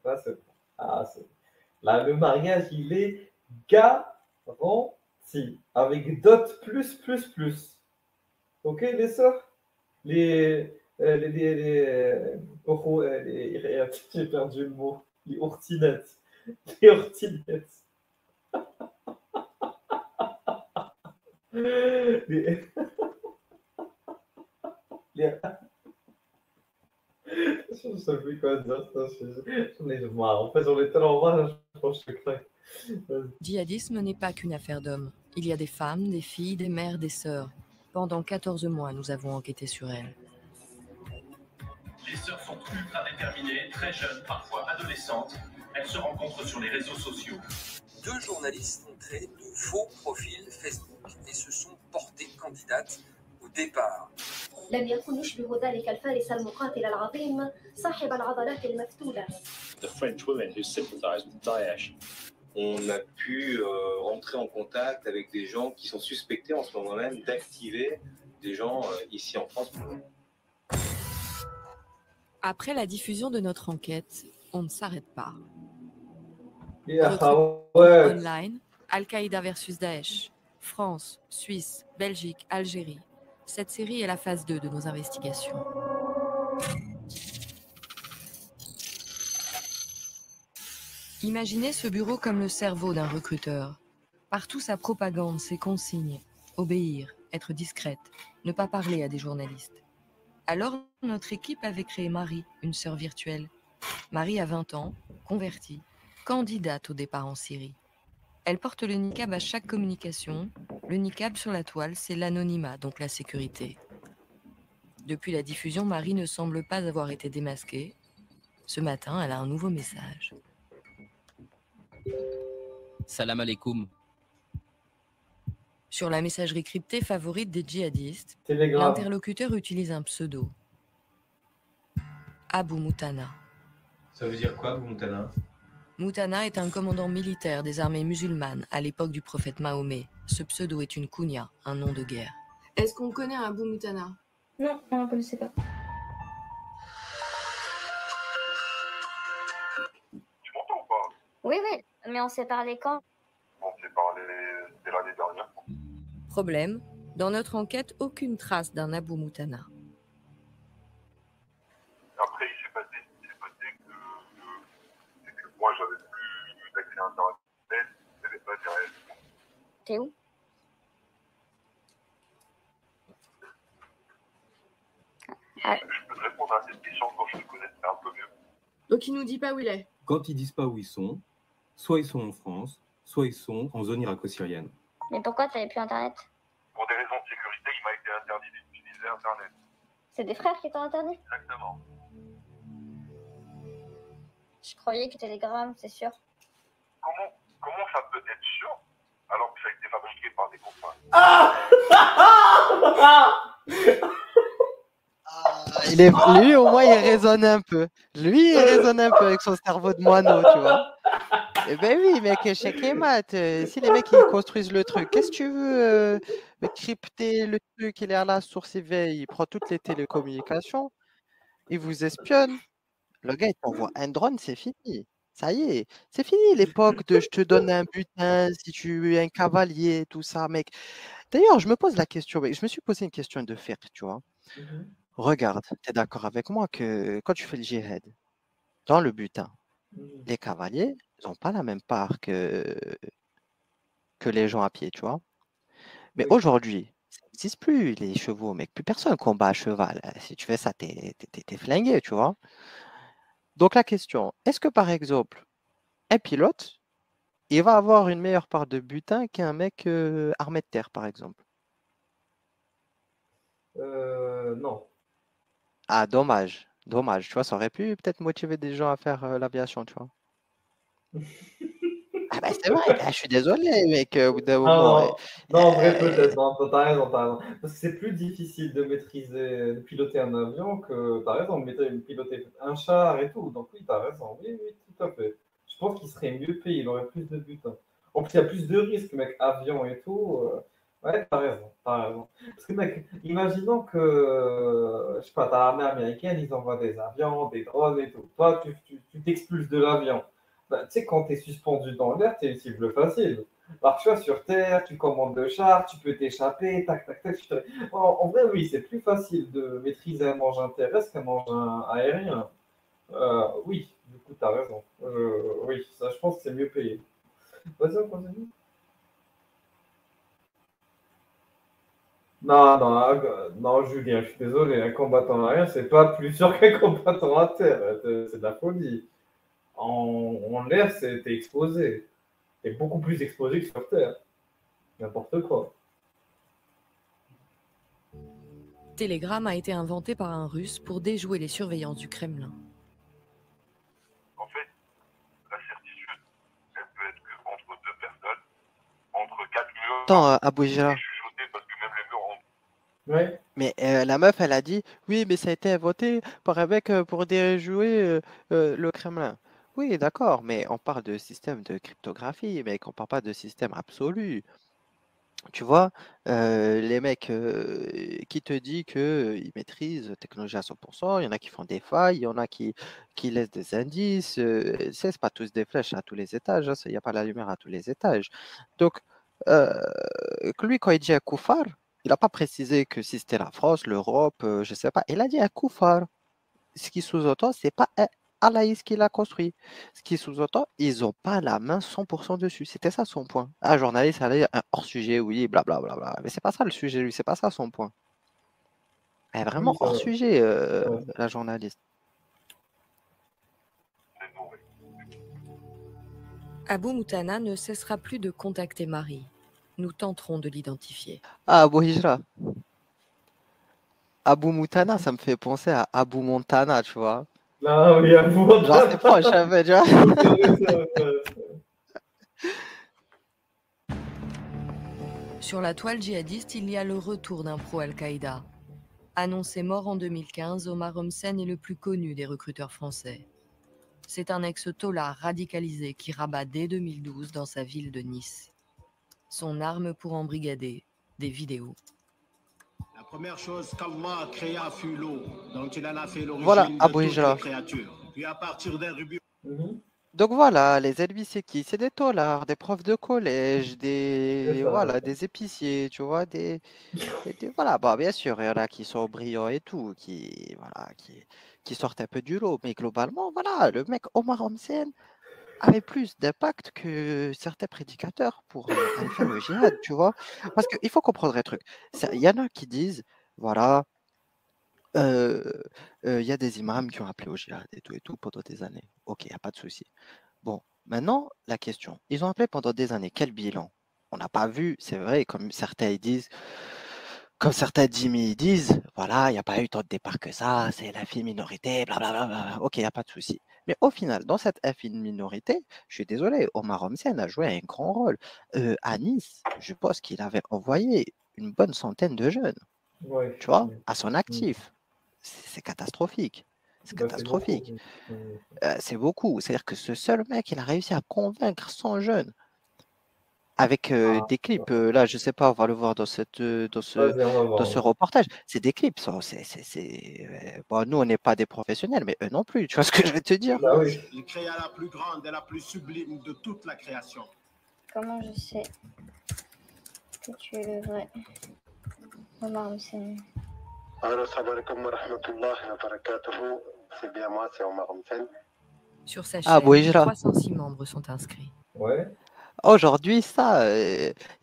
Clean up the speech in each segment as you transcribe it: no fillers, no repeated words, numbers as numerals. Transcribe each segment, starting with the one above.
Ça, c'est bon. Ah, là, le mariage, il est garanti. Avec dot plus, plus, plus. Ok, les sœurs? Les. J'ai perdu le mot. Les ortinettes. Les ortinettes. Les, les... Je ne sais plus quoi dire. J'en ai marre. En fait, j'en ai tellement marre, je pense que je craque. Le djihadisme n'est pas qu'une affaire d'hommes. Il y a des femmes, des filles, des mères, des sœurs. Pendant 14 mois, nous avons enquêté sur elles. Les sœurs sont ultra déterminées, très jeunes, parfois adolescentes. Elles se rencontrent sur les réseaux sociaux. 2 journalistes ont créé de faux profils Facebook et se sont portées candidates au départ. لم يكن يشبه ذلك الفارس المقاتل العظيم صاحب العضلات المفتولة. The French women who sympathize with Daesh. On a pu rentrer en contact avec des gens qui sont suspectés en ce moment même d'activer des gens ici en France. Après la diffusion de notre enquête, on ne s'arrête pas. Online, Al-Qaïda versus Daesh, France, Suisse, Belgique, Algérie. Cette série est la phase 2 de nos investigations. Imaginez ce bureau comme le cerveau d'un recruteur. Partout sa propagande, ses consignes. Obéir, être discrète, ne pas parler à des journalistes. Alors, notre équipe avait créé Marie, une sœur virtuelle. Marie a 20 ans, convertie, candidate au départ en Syrie. Elle porte le niqab à chaque communication. Le niqab sur la toile, c'est l'anonymat, donc la sécurité. Depuis la diffusion, Marie ne semble pas avoir été démasquée. Ce matin, elle a un nouveau message. Salam alaikum. Sur la messagerie cryptée favorite des djihadistes, l'interlocuteur utilise un pseudo. Abu Moutana. Ça veut dire quoi, Abu Moutana? Moutana est un commandant militaire des armées musulmanes à l'époque du prophète Mahomet. Ce pseudo est une kunya, un nom de guerre. Est-ce qu'on connaît un Abu Moutana? Non, on ne connaissait pas. Tu m'entends ou pas? Oui, mais on s'est parlé quand? On s'est parlé dès l'année dernière. Problème, dans notre enquête, aucune trace d'un Abu Moutana. Après, il s'est passé que moi, j'avais plus d'accès à Internet, il n'y avait pas d'RS. T'es où? Je peux te répondre à cette question quand je te connais un peu mieux. Donc, il nous dit pas où il est. Quand ils disent pas où ils sont, soit ils sont en France, soit ils sont en zone irako-syrienne. Mais pourquoi tu n'avais plus Internet? Pour des raisons de sécurité, il m'a été interdit d'utiliser Internet. C'est des frères qui t'ont interdit? Exactement. Je croyais que Telegram, c'est sûr. Comment ça peut être sûr alors que ça a été fabriqué par des copains? Lui, au moins, il raisonne un peu. Lui, il raisonne un peu avec son cerveau de moineau, tu vois. Eh ben oui, mec, chèque les maths. Si les mecs, ils construisent le truc, qu'est-ce que tu veux crypter le truc, il est à la source, il prend toutes les télécommunications, il vous espionne. Le gars, il t'envoie un drone, c'est fini. Ça y est, c'est fini l'époque de je te donne un butin si tu es un cavalier, tout ça, mec. D'ailleurs, je me pose la question, mec. Je me suis posé une question de faire, tu vois. Regarde, tu es d'accord avec moi que quand tu fais le djihad, dans le butin, les cavaliers, ils n'ont pas la même part que les gens à pied, tu vois. Mais aujourd'hui, ça n'existe plus, les chevaux, mec. Plus personne combat à cheval. Si tu fais ça, t'es flingué, tu vois. Donc la question, est-ce que par exemple, un pilote, il va avoir une meilleure part de butin qu'un mec armé de terre, par exemple? Non. Ah, dommage. Dommage. Tu vois, ça aurait pu peut-être motiver des gens à faire l'aviation, tu vois. Ah bah c'est vrai, je suis désolé, mec. Au bout d'un moment. Non, en vrai, peut-être. Non, t'as raison. Parce que c'est plus difficile de maîtriser, de piloter un avion que, t'as raison, de piloter un char et tout. Donc oui, t'as raison. Oui, tout à fait. Je pense qu'il serait mieux payé, il aurait plus de butin. En plus, il y a plus de risques, mec, avion et tout. Ouais, t'as raison, t'as raison. Parce que mec, imaginons que, je sais pas, t'as l'armée américaine, ils envoient des avions, des drones et tout. Toi, tu t'expulses de l'avion. Bah, tu sais, quand t'es suspendu dans l'air, t'es une cible facile. Alors, tu vois, sur Terre, tu commandes le char, tu peux t'échapper, tac, tac, tac. En vrai, oui, c'est plus facile de maîtriser un engin terrestre qu'un engin aérien. Oui, du coup, t'as raison. Oui, ça, je pense que c'est mieux payé. Vas-y, on continue. Non, non, non, Julien, je suis désolé, un combattant aérien, c'est pas plus sûr qu'un combattant à terre. C'est de la folie. En l'air, t'es exposé. T'es beaucoup plus exposé que sur terre. N'importe quoi. Telegram a été inventé par un Russe pour déjouer les surveillants du Kremlin. En fait, la certitude, elle peut être que entre deux personnes, entre quatre murs, Attends, Abou Hijra. chuchoter parce que même les murs ont... Ouais. Mais la meuf, elle a dit, oui, mais ça a été inventé par un mec pour déjouer le Kremlin. Oui, d'accord, mais on parle de système de cryptographie, mec, on parle pas de système absolu. Tu vois, les mecs qui te disent qu'ils maîtrisent la technologie à 100%, il y en a qui font des failles, il y en a qui laissent des indices. C'est pas tous des flèches à tous les étages, hein, il n'y a pas la lumière à tous les étages. Donc, euh, lui, quand il dit un koufar, il n'a pas précisé que si c'était la France, l'Europe, je ne sais pas. Il a dit un koufar. Ce qui sous-entend, c'est pas un Alaïs qui l'a construit. Ce qui sous-entend, ils n'ont pas la main 100% dessus. C'était ça son point. Un journaliste allait un hors-sujet, oui, blablabla. Bla, bla, bla. Mais c'est pas ça le sujet, lui, c'est pas ça son point. Elle est vraiment Oui, ça va. hors-sujet, Ouais. la journaliste. Abou Moutana ne cessera plus de contacter Marie. Nous tenterons de l'identifier. Ah, Abou Hijra. Abou Moutana, ça me fait penser à Abou Montana, tu vois. Ah oui, Abou Montana. Genre, c'est proche, tu vois. C'est vrai, c'est vrai, c'est vrai. Sur la toile djihadiste, il y a le retour d'un pro-Al-Qaïda. Annoncé mort en 2015, Omar Homsen est le plus connu des recruteurs français. C'est un ex-tolard radicalisé qui rabat dès 2012 dans sa ville de Nice. Son arme pour embrigader, des vidéos. La première chose qu'Allah a créée fut l'eau, donc il en a fait Voilà, l'origine de Abou toutes Hijra. les créatures. Puis à partir d'un rubis... Donc voilà, les Elvis, c'est qui? C'est des taulards, des profs de collège, C'est ça. voilà, des épiciers, tu vois, voilà, bah, bien sûr, il y en a qui sont brillants et tout, voilà, qui sortent un peu du lot, mais globalement, voilà, le mec Omar Homsen avait plus d'impact que certains prédicateurs pour aller faire le djihad, tu vois. Parce qu'il faut comprendre un truc. Il y en a qui disent, voilà, il y a des imams qui ont appelé au djihad et tout pendant des années. Ok, il n'y a pas de souci. Bon, maintenant, la question. Ils ont appelé pendant des années. Quel bilan? On n'a pas vu, c'est vrai, comme certains disent, comme certains Jimmy disent, voilà, il n'y a pas eu tant de départs que ça, c'est l'infime minorité, blablabla. Ok, il n'y a pas de souci. Mais au final, dans cette infime minorité, je suis désolé, Omar Homsen a joué un grand rôle. À Nice, je pense qu'il avait envoyé une bonne centaine de jeunes, Ouais. tu vois, à son actif. C'est catastrophique. C'est Bah, catastrophique. beaucoup. C'est beaucoup. C'est-à-dire que ce seul mec, il a réussi à convaincre 100 jeunes avec des clips. Là, je sais pas, on va le voir dans Vas-y, on va voir. ce reportage. C'est des clips. Bon, nous, on n'est pas des professionnels, mais eux non plus. Tu vois ce que je vais te dire? Bah oui. Il créa la plus grande et la plus sublime de toute la création. Comment je sais que tu es le vrai Omar Homsen? Allô, salam alaikum wa rahmatullahi wa barakatuhu. C'est bien moi, c'est Omar Homsen. Sur sa Ah, chaîne, Bouhijra. 306 membres sont inscrits. Ouais. Aujourd'hui, ça,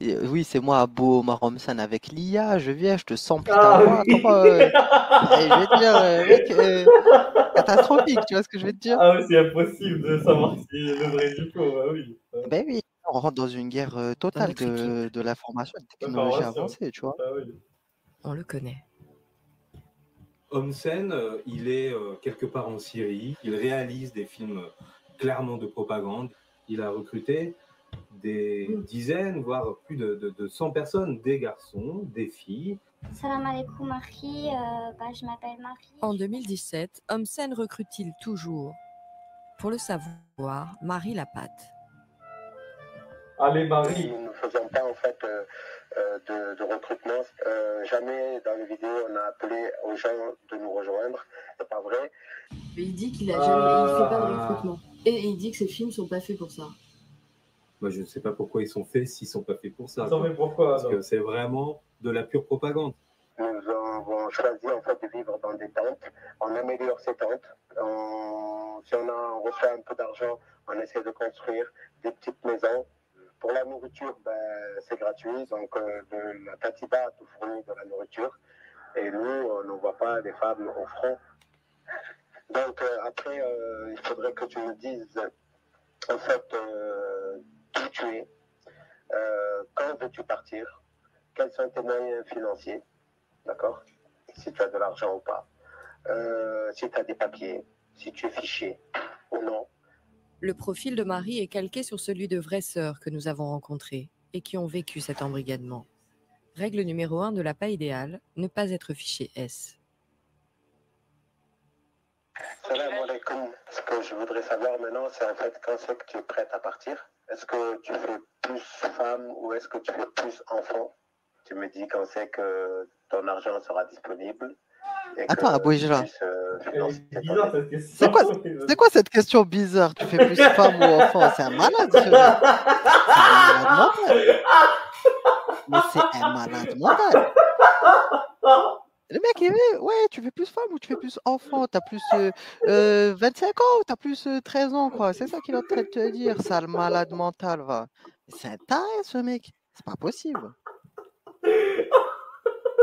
oui, c'est moi, Abou Omar Homsen avec l'IA. Je viens, je te sample ta Ah voix. oui. Comment, je vais te dire, mec, catastrophique. Tu vois ce que je vais te dire? Ah oui, c'est impossible de savoir si le vrai du faux. Bah oui. Ben oui, on rentre dans une guerre totale notre équipe. de l'information et de technologie avancée, tu vois. Ah oui. On le connaît. Homsen, il est quelque part en Syrie. Il réalise des films clairement de propagande. Il a recruté des dizaines, voire plus de 100 personnes, des garçons, des filles. Salam alaikum, Marie. Je m'appelle Marie. En 2017, Homsen recrute-t-il toujours? Pour le savoir, Marie Lapatte. Allez, Marie. Nous ne faisons pas en fait de recrutement. Jamais dans les vidéos on a appelé aux gens de nous rejoindre. C'est pas vrai. Mais il dit qu'il a jamais, il fait pas de recrutement. Et il dit que ces films sont pas faits pour ça. Moi, je ne sais pas pourquoi ils sont faits s'ils ne sont pas faits pour ça. Ils sont faits pourquoi, Parce alors que c'est vraiment de la pure propagande. Nous avons choisi en fait de vivre dans des tentes. On améliore ces tentes. Si on reçoit un peu d'argent, on essaie de construire des petites maisons. Pour la nourriture, c'est gratuit. Donc la Tatiba nous fournit de la nourriture. Et nous, on n'envoie pas les femmes au front. Donc après, il faudrait que tu nous dises en fait qui tu es, quand veux-tu partir, quels sont tes moyens financiers. D'accord? Si tu as de l'argent ou pas. Si tu as des papiers, si tu es fiché ou non. Le profil de Marie est calqué sur celui de vraies sœurs que nous avons rencontrées et qui ont vécu cet embrigadement. Règle numéro 1 de la pas idéale, ne pas être fiché S. Salam alaikum. Ce que je voudrais savoir maintenant, c'est en fait quand c'est que tu es prête à partir. Est-ce que tu fais plus femme ou est-ce que tu fais plus enfant? Tu me dis quand c'est que ton argent sera disponible. Attends, Abouejla. C'est quoi cette question bizarre? Tu fais plus femme ou enfant? C'est un malade, ce mec. C'est un malade mental. Mais c'est un malade mental. Le mec, il dit, ouais, tu fais plus femme ou tu fais plus enfant? T'as plus 25 ans ou t'as plus 13 ans, quoi. C'est ça qu'il est en train de te dire, sale malade mental, va. C'est un taré, ce mec. C'est pas possible.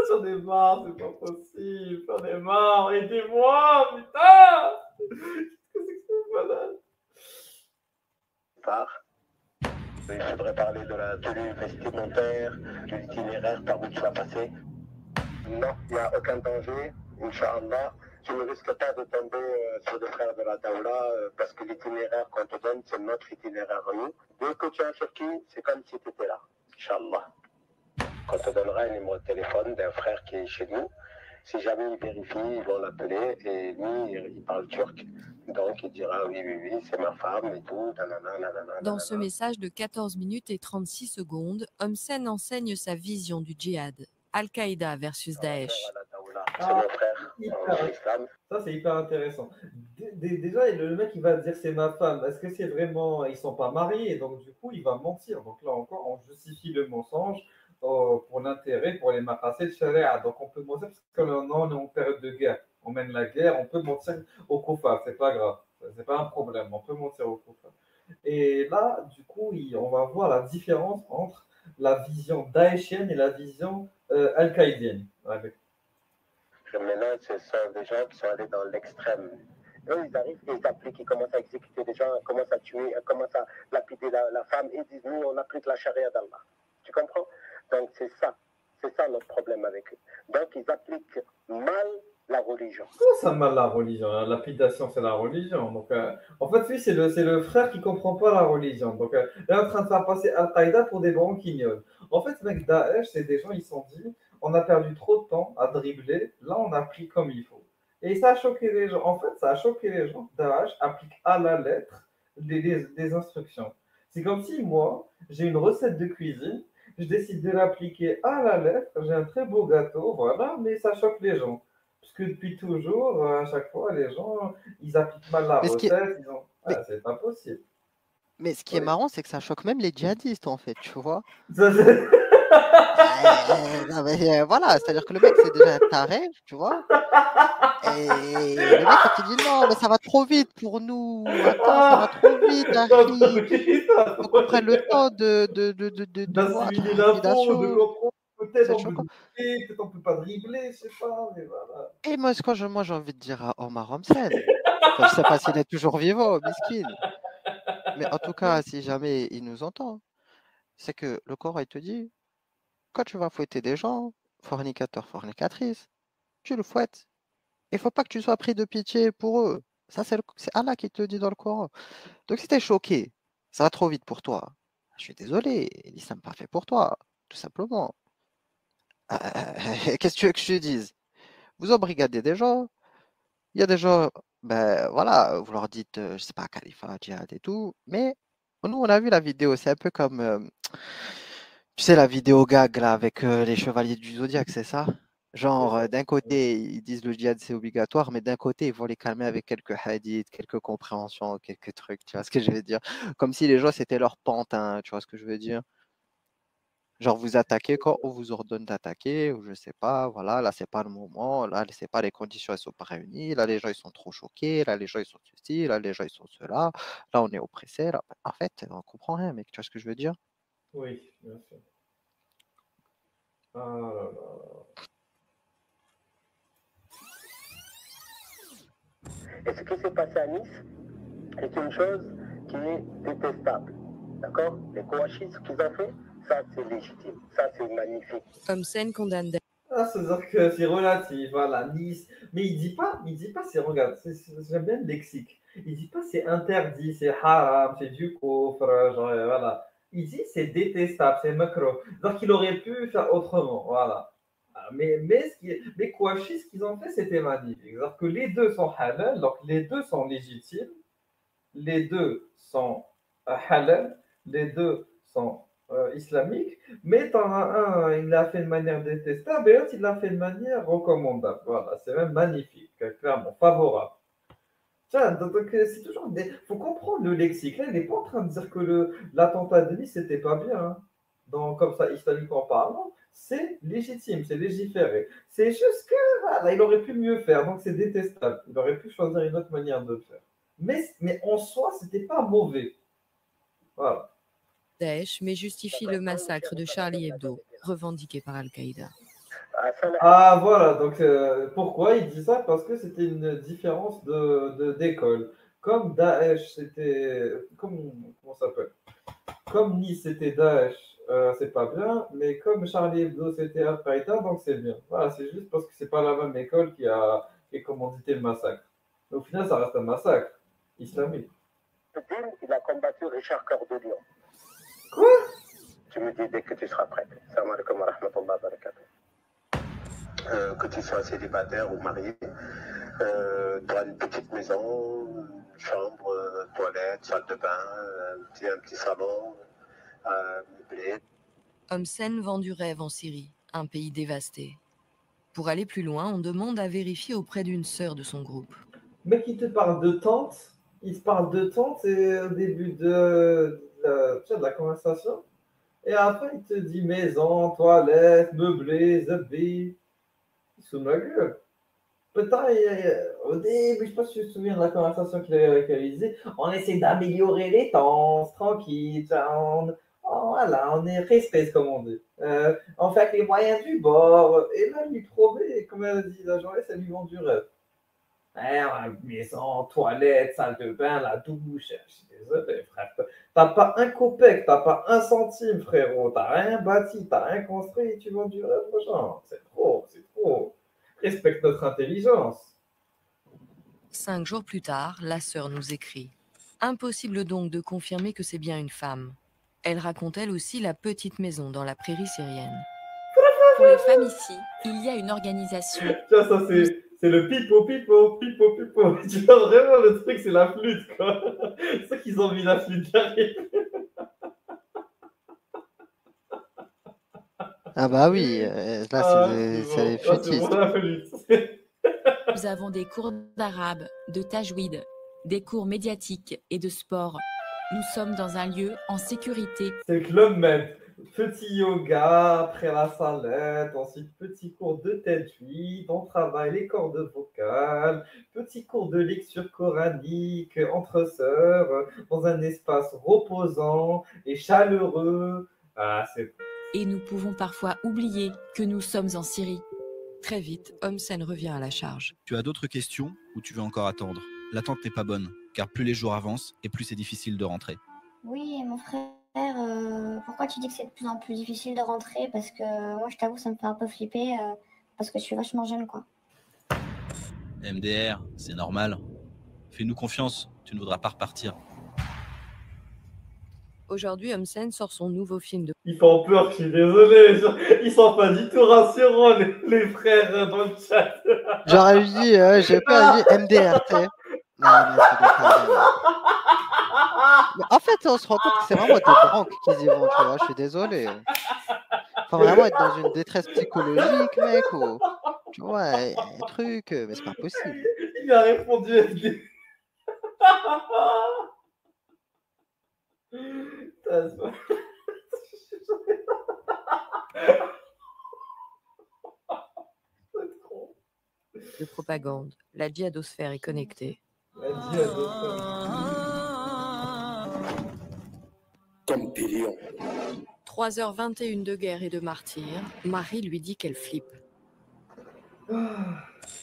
J'en ai marre, c'est pas possible. J'en ai marre. Aidez-moi, putain. Qu'est-ce que c'est que ce malade? Il faudrait parler de la tenue vestimentaire, de l'itinéraire par où tu vas passer. Non, il n'y a aucun danger, Inch'Allah. Tu ne risques pas de tomber sur des frères de la Daoula parce que l'itinéraire qu'on te donne, c'est notre itinéraire à nous. Dès que tu es en Turquie, c'est comme si tu étais là, Inch'Allah. On te donnera un numéro de téléphone d'un frère qui est chez nous. Si jamais il vérifie, ils vont l'appeler et lui, il parle turc. Donc il dira oui, c'est ma femme et tout. Dans ce message de 14 minutes et 36 secondes, Homsen enseigne sa vision du djihad. Al-Qaïda versus Daesh. Ça, c'est hyper intéressant. Déjà, le mec, il va dire c'est ma femme. Est-ce que c'est vraiment. Ils sont pas mariés, donc du coup, il va mentir. Donc là encore, on justifie le mensonge pour l'intérêt, pour les macassés de charia. Donc on peut mentir parce que maintenant, on est en période de guerre. On mène la guerre, on peut mentir au koufar, c'est pas grave. C'est pas un problème, on peut mentir au koufar. Et là, du coup, on va voir la différence entre la vision daeshienne et la vision al-qaïdienne. Ouais. Maintenant, ce sont des gens qui sont allés dans l'extrême. Eux, ils arrivent, ils appliquent, ils commencent à exécuter des gens, ils commencent à tuer, ils commencent à lapider la femme et disent nous, on applique la charia d'Allah. Tu comprends? Donc, c'est ça notre problème avec eux. Donc, ils appliquent mal la religion. Comment ça mal la religion? La lapidation, c'est la religion. Donc, en fait, lui, c'est le frère qui ne comprend pas la religion. Donc, il est en train de faire passer Al-Qaïda pour des branquignoles. En fait, mec, Daesh, c'est des gens, ils se sont dit, on a perdu trop de temps à dribbler, là, on a pris comme il faut. Et ça a choqué les gens. En fait, ça a choqué les gens. Daesh applique à la lettre des instructions. C'est comme si, moi, j'ai une recette de cuisine, je décide de l'appliquer à la lettre, j'ai un très beau gâteau, voilà, mais ça choque les gens. Parce que depuis toujours, à chaque fois, les gens, ils appliquent mal la recette. C'est pas possible. Mais ce qui est marrant, c'est que ça choque même les djihadistes, en fait, tu vois. Voilà, c'est-à-dire que le mec, c'est déjà un taré, tu vois. Et le mec, il dit non, mais ça va trop vite pour nous. Attends, ça va trop vite, Harry. Faut qu'on prenne le temps d'assimiler l'info, de comprendre. Peut-être on peut pas dribbler, je sais pas, mais voilà. Et moi, j'ai envie de dire à Omar Homsen, je sais pas s'il est toujours vivant, miskin. Mais en tout cas, si jamais il nous entend, c'est que le Coran, il te dit, quand tu vas fouetter des gens, fornicateurs, fornicatrices, tu le fouettes. Il ne faut pas que tu sois pris de pitié pour eux. Ça, c'est Allah qui te le dit dans le Coran. Donc, si tu es choqué, ça va trop vite pour toi. Je suis désolé, l'islam n'est pas fait pour toi, tout simplement. Qu'est-ce que tu veux que je te dise? Vous embrigadez des gens, il y a des gens, ben voilà, vous leur dites, je sais pas, califat, djihad et tout, mais nous, on a vu la vidéo, c'est un peu comme, Tu sais, la vidéo gag là avec les chevaliers du Zodiaque, c'est ça? Genre, d'un côté, ils disent le djihad c'est obligatoire, mais d'un côté, ils vont les calmer avec quelques hadiths, quelques compréhensions, quelques trucs. Tu vois ce que je veux dire? Comme si les gens c'était leur pantin. Tu vois ce que je veux dire? Genre, vous attaquez quand on vous ordonne d'attaquer, ou je sais pas, voilà, là, c'est pas le moment, là, c'est pas les conditions, elles sont pas réunies, là, les gens, ils sont trop choqués, là, les gens, ils sont ceci, là, les gens, ils sont cela, là, on est oppressé, là. En fait, on comprend rien, mec, tu vois ce que je veux dire? Oui, bien sûr. Ah là là. Et ce qui s'est passé à Nice est une chose qui est détestable. D'accord? Les Kouachis, ce qu'ils ont fait, ça c'est légitime, ça c'est magnifique. Homsen condamne Ah, c'est-à-dire que c'est relatif, voilà, Nice. Mais il dit pas, c'est, regarde, j'aime bien le lexique. Il dit pas c'est interdit, c'est haram, c'est du kufr, genre, voilà. Il dit c'est détestable, c'est makro. Donc il aurait pu faire autrement, voilà. Mais Kouachi, ce qu'ils ont fait, c'était magnifique. C'est-à-dire que les deux sont halal, donc les deux sont légitimes, les deux sont halal, les deux sont islamiques, mais t'en as un, il l'a fait de manière détestable, et l'autre, il l'a fait de manière recommandable. Voilà, c'est même magnifique, clairement, favorable. Tiens, donc c'est toujours des... faut comprendre le lexique. Là, il n'est pas en train de dire que l'attentat de Nice, c'était pas bien. Hein. Donc, comme ça, islamiquement parlant, c'est légitime, c'est légiféré. C'est juste que, voilà, il aurait pu mieux faire, donc c'est détestable. Il aurait pu choisir une autre manière de le faire. Mais en soi, c'était pas mauvais. Voilà. Daesh, mais justifie le massacre de Charlie Hebdo, revendiqué par Al-Qaïda. Ah voilà, donc pourquoi il dit ça? Parce que c'était une différence d'école. Comme Daesh, c'était... Comment ça s'appelle? Comme Nice, c'était Daesh, c'est pas bien, mais comme Charlie Hebdo, c'était Al-Qaïda, donc c'est bien. Voilà, c'est juste parce que c'est pas la même école qui a commandité le massacre. Mais au final, ça reste un massacre islamique. Il a combattu Richard Cœur de Lion. Quoi? Tu me dis dès que tu seras prête. Salam alaikum wa rahmatullahi wa barakatuh. Que tu sois célibataire ou marié, tu as une petite maison, une chambre, toilette, salle de bain, un petit salon, meublé. Homsen vend du rêve en Syrie, un pays dévasté. Pour aller plus loin, on demande à vérifier auprès d'une sœur de son groupe. Mec, il te parle de tante, il te parle de tante et au début de la conversation. Et après, il te dit maison, toilette, meublé, zabbi. Il se fout de ma gueule. Putain, au début, je sais pas si tu te souviens de la conversation qu'il avait avec Alizé. On essaie d'améliorer les temps, tranquille. Voilà, on est respect, comme on dit. On fait avec les moyens du bord. Et là, lui prouver, comme elle a dit la journée, ça lui vend du rêve. Maison, toilette, salle de bain, la douche. Je suis désolé, frère. T'as pas un copec, t'as pas un centime, frérot. T'as rien bâti, t'as rien construit, tu vends du rêve aux gens. C'est trop, c'est trop. Respecte notre intelligence. 5 jours plus tard, la sœur nous écrit. Impossible donc de confirmer que c'est bien une femme. Elle raconte elle aussi la petite maison dans la prairie syrienne. Pour les femmes ici, il y a une organisation. Tiens, ça c'est le pipo. Tu vois vraiment le truc, c'est la flûte, quoi. C'est ça qu'ils ont mis la flûte derrière. Ah bah oui, là c'est les flûtistes. Nous avons des cours d'arabe, de tajwid, des cours médiatiques et de sport. Nous sommes dans un lieu en sécurité. C'est le club med. Petit yoga après la salette, ensuite petit cours de tajwid, on travaille les cordes vocales, petit cours de lecture coranique entre sœurs, dans un espace reposant et chaleureux. Ah, c'est... Et nous pouvons parfois oublier que nous sommes en Syrie. Très vite, Homsen revient à la charge. Tu as d'autres questions ou tu veux encore attendre? L'attente n'est pas bonne, car plus les jours avancent et plus c'est difficile de rentrer. Oui, mon frère, pourquoi tu dis que c'est de plus en plus difficile de rentrer? Parce que moi, je t'avoue, ça me fait un peu flipper, parce que je suis vachement jeune, quoi. MDR, c'est normal. Fais-nous confiance, tu ne voudras pas repartir. Aujourd'hui, Homsen sort son nouveau film de... Ils font peur, je suis désolé. Ils sont pas du tout rassurants, les frères dans le chat. J'aurais dit, j'ai pas dit MDR, tu sais. Non, mais c'est des Mais en fait, on se rend compte que c'est vraiment des branques qui y vont, tu vois. Je suis désolé. Faut vraiment être dans une détresse psychologique, mec, ou tu vois, un truc, mais c'est pas possible. Il a répondu FD. Putain, c'est pas- De propagande, la djihadosphère est connectée. La djihadosphère. Tempélion. 3h21 de guerre et de martyr, Marie lui dit qu'elle flippe.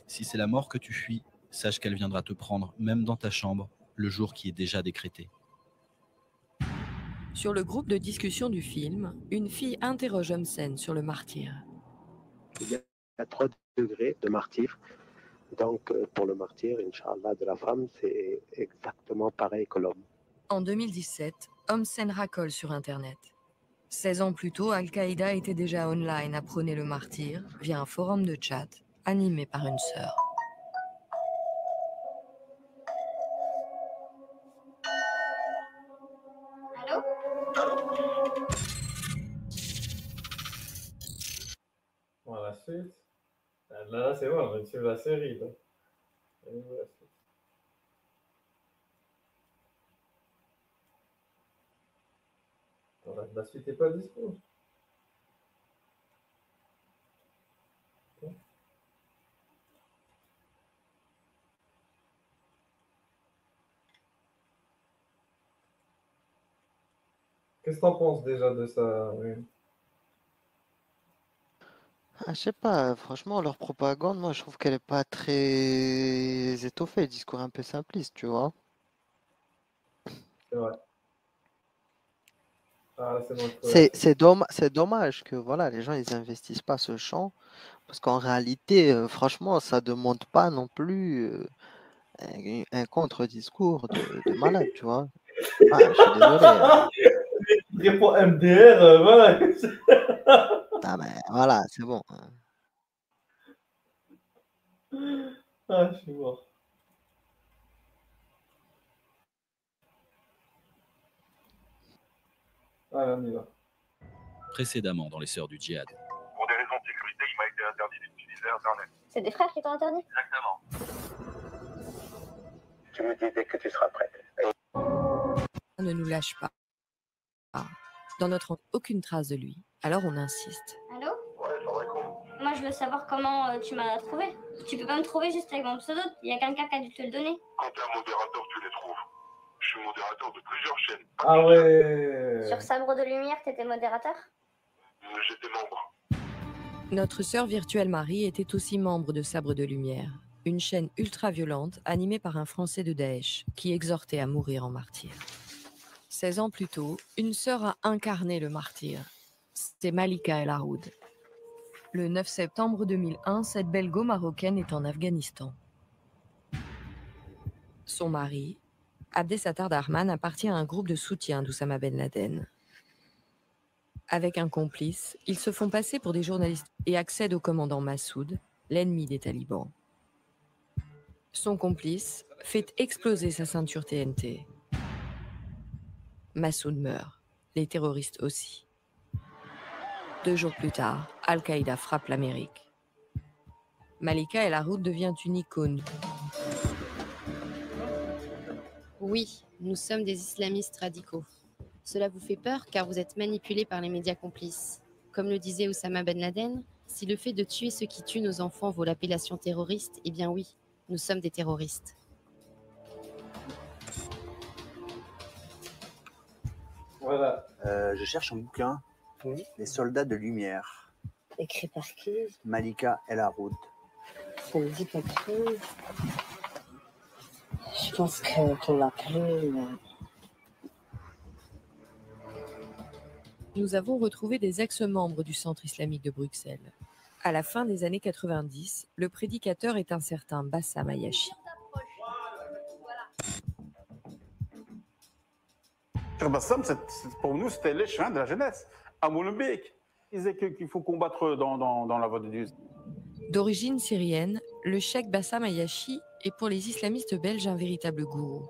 Si c'est la mort que tu fuis, sache qu'elle viendra te prendre, même dans ta chambre, le jour qui est déjà décrété. Sur le groupe de discussion du film, une fille interroge Homsen sur le martyr. Il y a 3 degrés de martyr. Donc, pour le martyr, Inch'Allah, de la femme, c'est exactement pareil que l'homme. En 2017, Homsen racole sur Internet. 16 ans plus tôt, Al-Qaïda était déjà online à prôner le martyr via un forum de chat animé par une sœur. Allô? Voilà, la suite. Là, c'est bon, on va suivre la série. Là. La suite. Attends, la suite n'est pas dispo. Qu'est-ce que t'en penses déjà de ça, Ruine? Ah, je sais pas, franchement, leur propagande, moi, je trouve qu'elle est pas très étoffée. Le discours est un peu simpliste, tu vois. C'est vrai. Ah, c'est bon, C'est dommage que voilà, les gens ils investissent pas ce champ parce qu'en réalité, franchement, ça demande pas non plus un contre-discours de malade, tu vois. Ah, je suis désolé. Il répond MDR, voilà. Ah, mais voilà, c'est bon. Ah, je suis mort. Allez, on y va. Précédemment dans les Sœurs du Djihad. Pour des raisons de sécurité, il m'a été interdit d'utiliser Internet. C'est des frères qui t'ont interdit? Exactement. Tu me dis dès que tu seras prête. Ne nous lâche pas. Dans notre aucune trace de lui, alors on insiste. Allô? Moi, je veux savoir comment tu m'as trouvé. Tu peux pas me trouver juste avec mon pseudo. Il y a quelqu'un qui a dû te le donner. Quand t'es un modérateur, tu les trouves. Je suis modérateur de plusieurs chaînes. Ah ouais. Sur Sabre de Lumière, t'étais modérateur? J'étais membre. Notre sœur virtuelle Marie était aussi membre de Sabre de Lumière, une chaîne ultra-violente animée par un Français de Daesh qui exhortait à mourir en martyr. 16 ans plus tôt, une sœur a incarné le martyr. C'est Malika El Haroud. Le 9 septembre 2001, cette belgo-marocaine est en Afghanistan. Son mari, Abdesattar Darman, appartient à un groupe de soutien d'Oussama Ben Laden. Avec un complice, ils se font passer pour des journalistes et accèdent au commandant Massoud, l'ennemi des talibans. Son complice fait exploser sa ceinture TNT. Massoud meurt, les terroristes aussi. 2 jours plus tard, Al-Qaïda frappe l'Amérique. Malika El Haroud devient une icône. Oui, nous sommes des islamistes radicaux. Cela vous fait peur car vous êtes manipulés par les médias complices. Comme le disait Oussama Ben Laden, si le fait de tuer ceux qui tuent nos enfants vaut l'appellation terroriste, eh bien oui, nous sommes des terroristes. Voilà. Je cherche un bouquin. Oui. Les soldats de lumière. Écrit par qui? Malika El Haroud. Ça me dit quelque chose. Je pense qu'on l'a pris. Nous avons retrouvé des ex-membres du Centre islamique de Bruxelles. À la fin des années 90, le prédicateur est un certain Bassam Ayashi. Bassam, pour nous, c'était l'échevin de la jeunesse. À Molenbeek, il disait qu'il faut combattre dans la voie de Dieu. D'origine syrienne, le cheikh Bassam Ayashi est pour les islamistes belges un véritable gourou.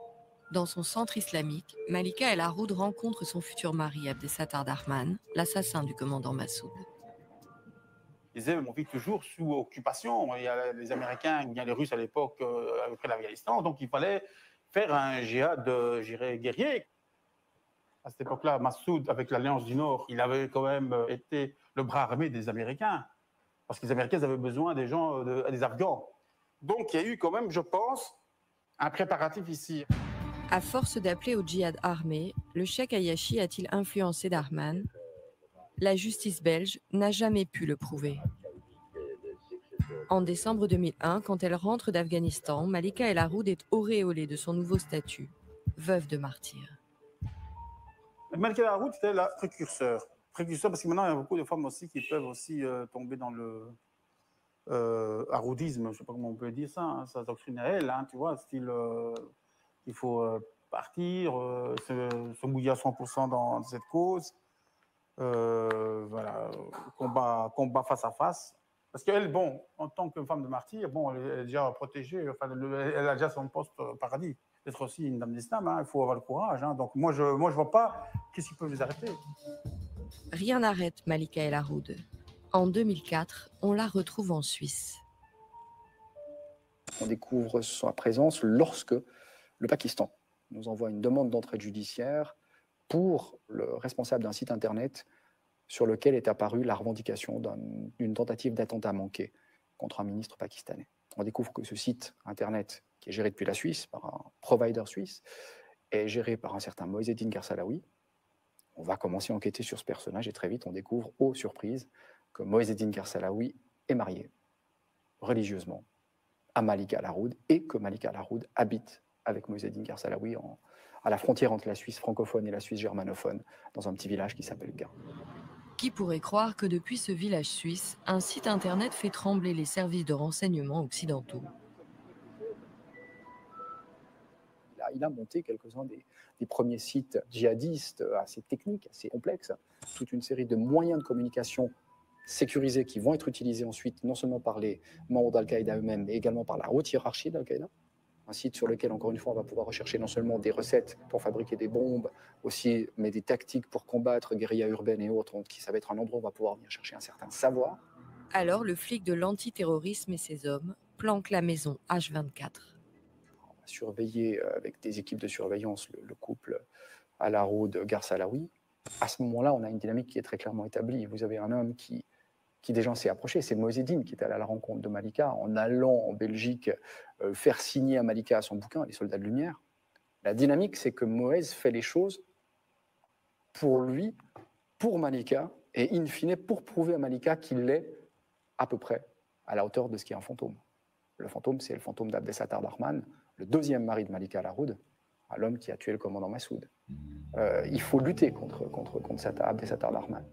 Dans son centre islamique, Malika El Haroud rencontre son futur mari Abdesattar Darman, l'assassin du commandant Massoud. Ils disaient, on vit toujours sous occupation. Il y a les Américains, il y a les Russes à l'époque, après l'Afghanistan, donc il fallait faire un djihad, je dirais, guerrier. À cette époque-là, Massoud, avec l'Alliance du Nord, il avait quand même été le bras armé des Américains, parce que les Américains avaient besoin des gens, des Afghans. Donc il y a eu quand même, je pense, un préparatif ici. À force d'appeler au djihad armé, le cheikh Ayashi a-t-il influencé Darman? La justice belge n'a jamais pu le prouver. En décembre 2001, quand elle rentre d'Afghanistan, Malika El Haroud est auréolée de son nouveau statut, veuve de martyr. Malika El Haroud, c'était la précurseur. Précurseur parce que maintenant, il y a beaucoup de femmes aussi qui peuvent aussi tomber dans le haroudisme, je ne sais pas comment on peut dire ça, hein, ça doctrine à elle, hein, tu vois, style il faut partir, se mouiller à 100% dans cette cause, voilà, combat face à face. Parce qu'elle, bon, en tant que femme de martyr, bon, elle est déjà protégée, enfin, elle a déjà son poste au paradis. D'être aussi une dame d'islam, hein, il faut avoir le courage. Hein, donc moi, je vois pas qu'est-ce qui peut les arrêter. Rien n'arrête Malika El Haroud. En 2004, on la retrouve en Suisse. On découvre sa présence lorsque le Pakistan nous envoie une demande d'entraide judiciaire pour le responsable d'un site internet sur lequel est apparue la revendication d'une tentative d'attentat manqué contre un ministre pakistanais. On découvre que ce site internet, qui est géré depuis la Suisse par un provider suisse, est géré par un certain Moïseddin Garsalaoui. On va commencer à enquêter sur ce personnage et très vite on découvre, aux surprises, que Moïseddin Garsalaoui est marié religieusement à Malika El Haroud et que Malika El Haroud habite avec Moïseddin Garsalaoui à la frontière entre la Suisse francophone et la Suisse germanophone, dans un petit village qui s'appelle Gand. Qui pourrait croire que depuis ce village suisse, un site internet fait trembler les services de renseignement occidentaux? Il a monté quelques-uns des premiers sites djihadistes assez techniques, assez complexes, toute une série de moyens de communication sécurisés qui vont être utilisés ensuite non seulement par les membres d'Al-Qaïda eux-mêmes, mais également par la haute hiérarchie d'Al-Qaïda. Un site sur lequel, encore une fois, on va pouvoir rechercher non seulement des recettes pour fabriquer des bombes, aussi, mais des tactiques pour combattre guérilla urbaine et autres, qui ça va être un endroit où on va pouvoir venir chercher un certain savoir. Alors, le flic de l'antiterrorisme et ses hommes planquent la maison H24. On va surveiller avec des équipes de surveillance le couple El Haroud-Garsalaoui. À ce moment-là, on a une dynamique qui est très clairement établie. Vous avez un homme qui déjà s'est approché, c'est Moïseddin qui est allé à la rencontre de Malika en allant en Belgique faire signer à Malika son bouquin, Les Soldats de Lumière. La dynamique, c'est que Moïse fait les choses pour lui, pour Malika, et in fine pour prouver à Malika qu'il est à peu près à la hauteur de ce qui est un fantôme. Le fantôme, c'est le fantôme d'Abdesattar Darman, le deuxième mari de Malika El Haroud, l'homme qui a tué le commandant Massoud. Il faut lutter contre Abdesattar Darman.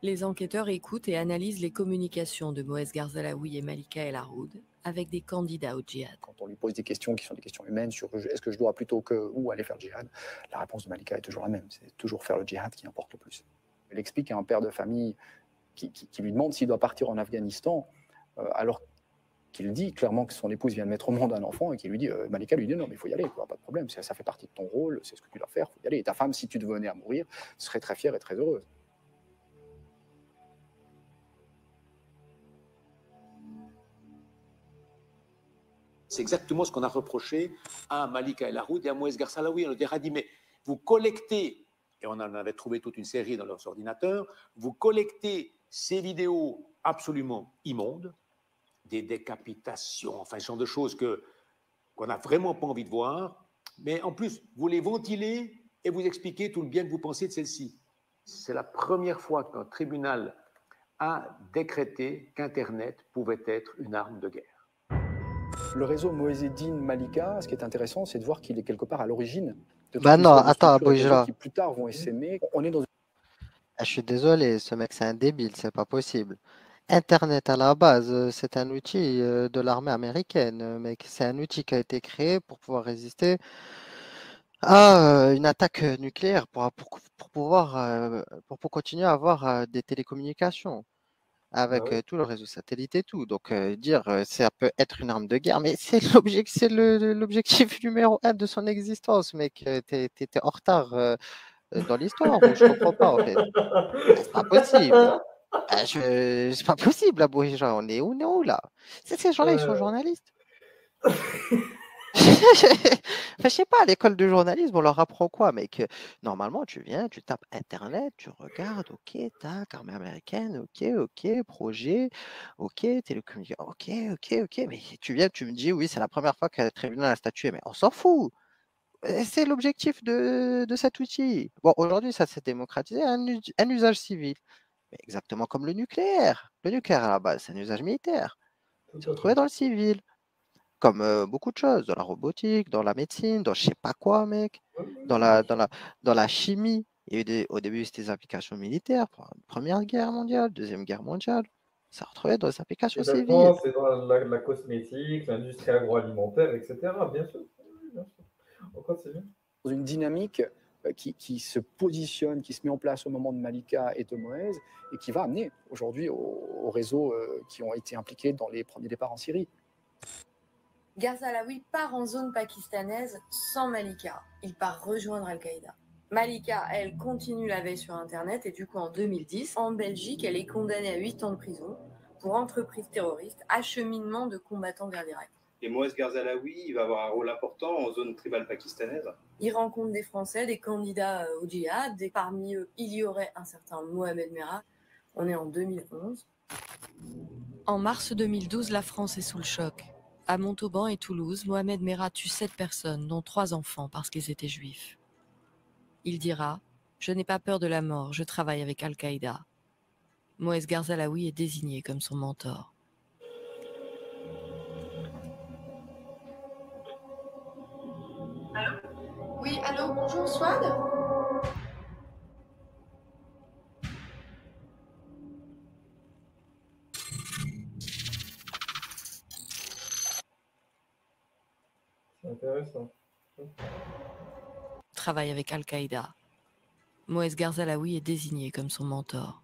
Les enquêteurs écoutent et analysent les communications de Moez Garsalaoui et Malika El Haroud avec des candidats au djihad. Quand on lui pose des questions qui sont des questions humaines sur est-ce que je dois plutôt que où aller faire le djihad, la réponse de Malika est toujours la même, c'est toujours faire le djihad qui importe le plus. Elle explique à un père de famille qui lui demande s'il doit partir en Afghanistan, alors qu'il dit clairement que son épouse vient de mettre au monde un enfant et qu'il lui dit, Malika lui dit non mais il faut y aller, quoi, pas de problème, ça fait partie de ton rôle, c'est ce que tu dois faire, il faut y aller. Et ta femme, si tu devenais à mourir, serait très fière et très heureuse. C'est exactement ce qu'on a reproché à Malika El Haroud et à Moez Garsalaoui. On leur a dit, mais vous collectez, et on en avait trouvé toute une série dans leurs ordinateurs, vous collectez ces vidéos absolument immondes, des décapitations, enfin ce genre de choses qu'on n'a vraiment pas envie de voir, mais en plus, vous les ventilez et vous expliquez tout le bien que vous pensez de celles-ci. C'est la première fois qu'un tribunal a décrété qu'Internet pouvait être une arme de guerre. Le réseau Moïseddin-Malika, ce qui est intéressant, c'est de voir qu'il est quelque part à l'origine de Bah non, attends, qui plus tard vont essaimer. On est dans je suis désolé, ce mec c'est un débile, c'est pas possible. Internet à la base, c'est un outil de l'armée américaine, mec. C'est un outil qui a été créé pour pouvoir résister à une attaque nucléaire, pour pouvoir continuer à avoir des télécommunications. avec oui. tout le réseau satellite et tout. Donc, dire ça peut être une arme de guerre, mais c'est l'objectif numéro un de son existence, mec. T'es en retard dans l'histoire, ou je comprends pas en fait. C'est pas possible. C'est pas possible, là, Bourgeois. On est où là? Ces gens-là, ils sont journalistes. Enfin, je sais pas, à l'école de journalisme, on leur apprend quoi, mec? Normalement, tu viens, tu tapes Internet, tu regardes, ok, tac, armée américaine, ok, projet, ok, télécommunication, ok, mais tu viens, tu me dis, oui, c'est la première fois que le tribunal a statué, mais on s'en fout. C'est l'objectif de cet outil. Bon, aujourd'hui, ça s'est démocratisé, un usage civil. Mais exactement comme le nucléaire. Le nucléaire, à la base, c'est un usage militaire. Tout C'est à retrouvé fait. dans le civil. Comme beaucoup de choses, dans la robotique, dans la médecine, dans je sais pas quoi, mec, Oui, oui, dans bien la, dans sûr. la, dans la chimie. Il y a eu au début, c'était des applications militaires, pour la Première Guerre mondiale, Deuxième Guerre mondiale. Ça retrouvait dans les applications Et civiles. maintenant, c'est dans la cosmétique, l'industrie agroalimentaire, etc. Bien sûr. Oui, bien sûr. On continue. Dans une dynamique qui se positionne, qui se met en place au moment de Malika et de Moez, et qui va amener aujourd'hui aux réseaux qui ont été impliqués dans les premiers départs en Syrie. Ghazalawi part en zone pakistanaise sans Malika. Il part rejoindre Al-Qaïda. Malika, elle, continue la veille sur Internet et du coup, en 2010, en Belgique, elle est condamnée à 8 ans de prison pour entreprise terroriste, acheminement de combattants vers l'Irak. Et Moez Garzalaoui, il va avoir un rôle important en zone tribale pakistanaise. Il rencontre des Français, des candidats au djihad, et parmi eux, il y aurait un certain Mohamed Merah. On est en 2011. En mars 2012, la France est sous le choc. À Montauban et Toulouse, Mohamed Merah tue 7 personnes, dont 3 enfants, parce qu'ils étaient juifs. Il dira « Je n'ai pas peur de la mort, je travaille avec Al-Qaïda ». Moez Garzalaoui est désigné comme son mentor. Allô? Oui, allô, bonjour, Swad? C'est intéressant. Travaille avec Al-Qaïda. Moez Garzalaoui est désigné comme son mentor.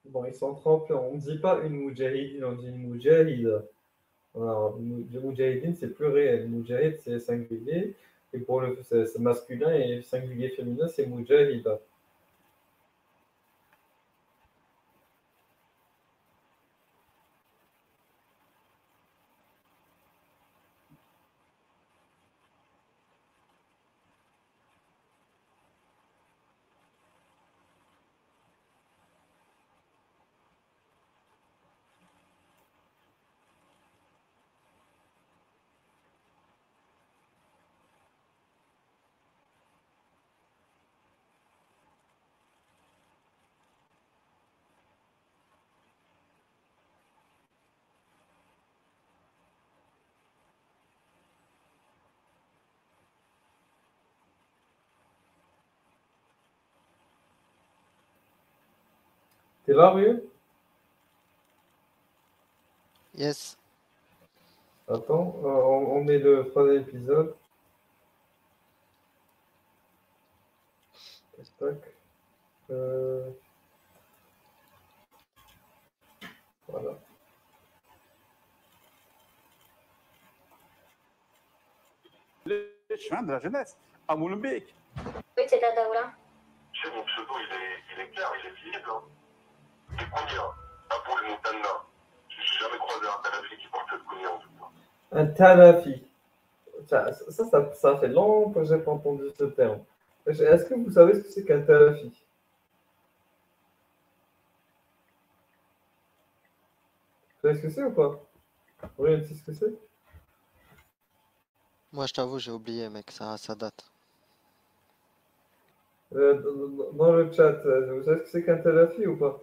Bon, ils sont trompés. On ne dit pas une moudjahidine, on dit une moudjahide. Alors, le moudjahidine, c'est pluriel. Moudjahid, c'est singulier. Et pour c'est masculin et singulier féminin, c'est moudjahida. T'es là, Ryu? Yes. Attends, on met le 3e épisode. Tac, tac. Voilà. Les chemins de la jeunesse, à Molenbeek. Oui, c'est la Daoula. Chez mon pseudo, il est clair, il est visible. Hein. Et Kounia, Abou el Moutanna. J'ai jamais croisé un Talafi qui porte cette Kounia en tout cas. Un Talafi. Ça fait longtemps que j'ai pas entendu ce terme. Est-ce que vous savez ce que c'est qu'un Talafi? Vous savez ce que c'est ou pas? Oui, tu sais ce que c'est? Moi, je t'avoue, j'ai oublié, mec, ça date. Dans le chat, vous savez ce que c'est qu'un Talafi ou pas?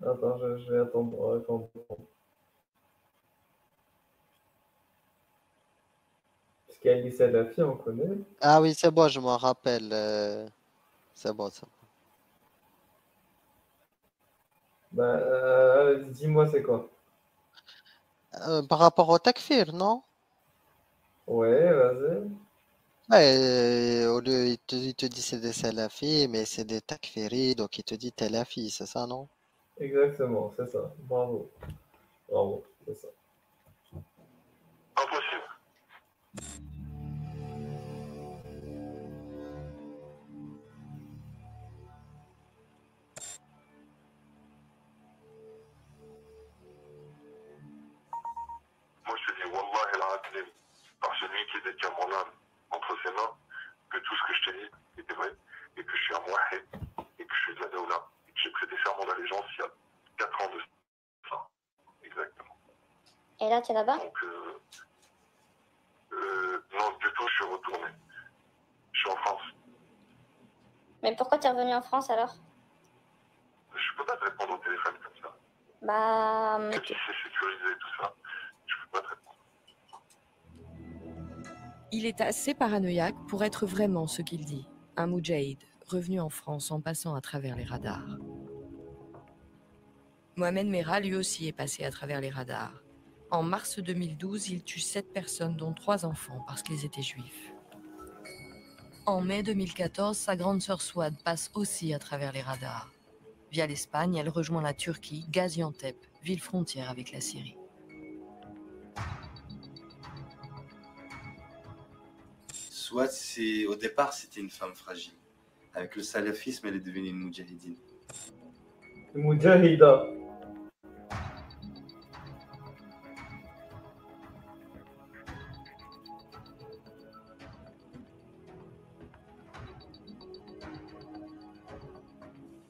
Attends, je vais attendre. Parce qu'il y a les Salafi, on connaît. Ah oui, c'est bon, je m'en rappelle. C'est bon, ça. Dis-moi, c'est quoi? Par rapport au takfir, non? Ouais, vas-y. Ouais, au lieu, il te dit c'est des salafis, mais c'est des takfiris, donc il te dit talafi, c'est ça, non? Exactement, c'est ça. Bravo. Bravo, c'est ça. Impossible. Moi, je te dis, Wallah el-Azim, par celui qui détient mon âme entre ses mains, que tout ce que je t'ai dit était vrai, et que je suis un Mouahid, et que je suis de la Daoula, et que j'ai prêté serment d'allégeance il y a 4 ans de ça. Exactement. Et là, tu es là-bas? Donc, non, du tout, je suis retourné. Je suis en France. Mais pourquoi tu es revenu en France alors? Je peux pas te répondre au téléphone comme ça. Bah. Même si c'est sécurisé et tout ça, je peux pas te répondre. Il est assez paranoïaque pour être vraiment ce qu'il dit. Un moudjahid, revenu en France en passant à travers les radars. Mohamed Merah, lui aussi, est passé à travers les radars. En mars 2012, il tue 7 personnes, dont 3 enfants, parce qu'ils étaient juifs. En mai 2014, sa grande sœur Souad passe aussi à travers les radars. Via l'Espagne, elle rejoint la Turquie, Gaziantep, ville frontière avec la Syrie. Soit au départ, c'était une femme fragile. Avec le salafisme, elle est devenue une moudjahidine. Moudjahida.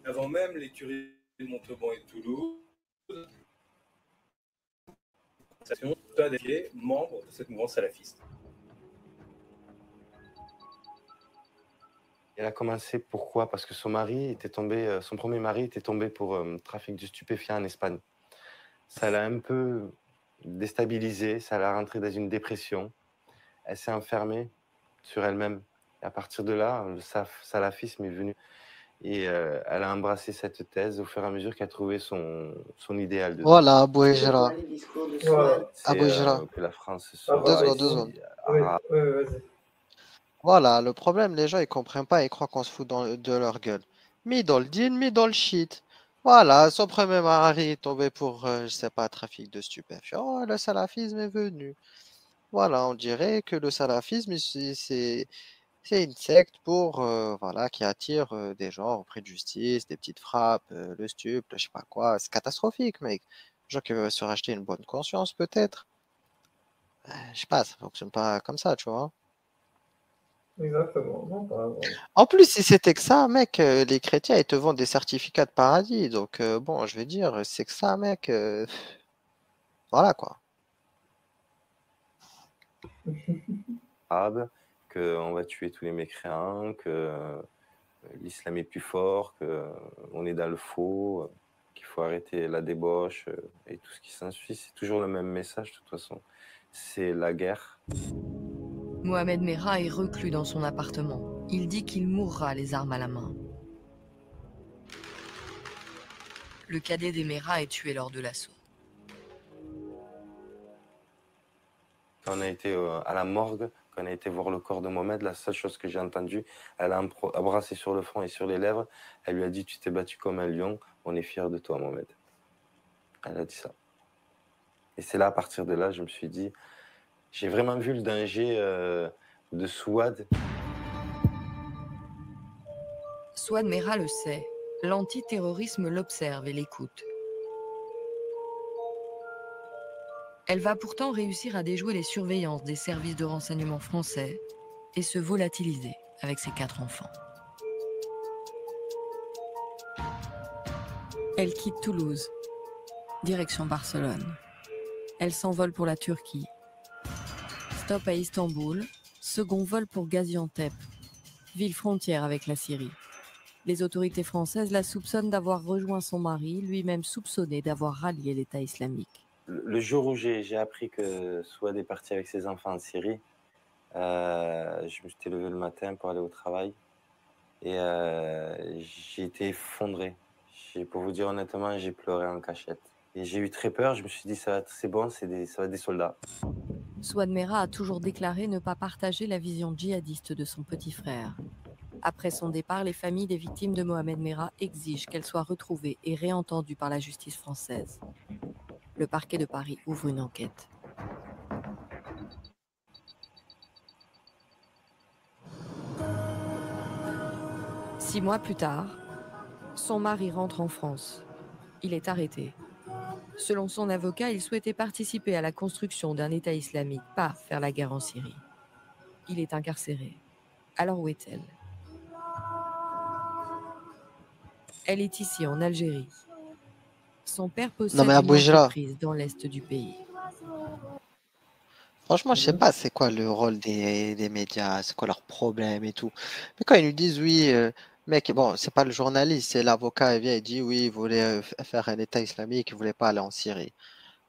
Avant même les tueries de Montauban et de Toulouse, Souad était membre de cette mouvance salafiste. Elle a commencé pourquoi? Parce que son mari était tombé, son premier mari était tombé pour trafic de stupéfiants en Espagne. Ça l'a un peu déstabilisée, ça l'a rentrée dans une dépression. Elle s'est enfermée sur elle-même. Et à partir de là, le salafisme est venu. Et elle a embrassé cette thèse au fur et à mesure qu'elle a trouvé son idéal. Voilà, Abou Hijra. Abou Hijra. Que la France soit 2 secondes. Oui, vas-y. Voilà, le problème, les gens, ils comprennent pas, ils croient qu'on se fout de leur gueule. Mis dans le din, mis dans le shit. Voilà, son premier mari est tombé pour, je sais pas, trafic de stupéfiants. Oh, le salafisme est venu. Voilà, on dirait que le salafisme, c'est une secte pour, voilà, qui attire des gens auprès de justice, des petites frappes, le stup, je sais pas quoi. C'est catastrophique, mec. Les gens qui veulent se racheter une bonne conscience, peut-être. Je sais pas, ça fonctionne pas comme ça, tu vois. Exactement. Non, pas En plus, si c'était que ça, mec, les chrétiens, ils te vendent des certificats de paradis. Donc, bon, je vais dire, c'est que ça, mec. Voilà, quoi. Arabe, qu'on va tuer tous les mécréants, que l'islam est plus fort, qu'on est dans le faux, qu'il faut arrêter la débauche et tout ce qui s'ensuit. C'est toujours le même message, de toute façon. C'est la guerre. Mohamed Merah est reclus dans son appartement. Il dit qu'il mourra les armes à la main. Le cadet d'Emera est tué lors de l'assaut. Quand on a été à la morgue, quand on a été voir le corps de Mohamed, la seule chose que j'ai entendue, elle a embrassé sur le front et sur les lèvres. Elle lui a dit « Tu t'es battu comme un lion, on est fiers de toi, Mohamed. » Elle a dit ça. Et c'est là, à partir de là, je me suis dit, j'ai vraiment vu le danger de Souad. Souad Mera le sait. L'antiterrorisme l'observe et l'écoute. Elle va pourtant réussir à déjouer les surveillances des services de renseignement français et se volatiliser avec ses 4 enfants. Elle quitte Toulouse, direction Barcelone. Elle s'envole pour la Turquie. Stop à Istanbul, second vol pour Gaziantep, ville frontière avec la Syrie. Les autorités françaises la soupçonnent d'avoir rejoint son mari, lui-même soupçonné d'avoir rallié l'État islamique. Le jour où j'ai appris que Souad est parti avec ses enfants en Syrie, je me suis levé le matin pour aller au travail et j'ai été effondré. Pour vous dire honnêtement, j'ai pleuré en cachette. Et j'ai eu très peur, je me suis dit c'est bon, ça va être des soldats. Souad Mera a toujours déclaré ne pas partager la vision djihadiste de son petit frère. Après son départ, les familles des victimes de Mohamed Mera exigent qu'elle soit retrouvée et réentendue par la justice française. Le parquet de Paris ouvre une enquête. Six mois plus tard, son mari rentre en France. Il est arrêté. Selon son avocat, il souhaitait participer à la construction d'un État islamique, pas faire la guerre en Syrie. Il est incarcéré. Alors où est-elle? Elle est ici, en Algérie. Son père possède Non mais une Aboujra, entreprise dans l'est du pays. franchement, je sais pas c'est quoi le rôle des médias, c'est quoi leur problème et tout. Mais quand ils nous disent oui, mec, bon, c'est pas le journaliste, c'est l'avocat, il vient et dit oui, il voulait faire un État islamique, il voulait pas aller en Syrie.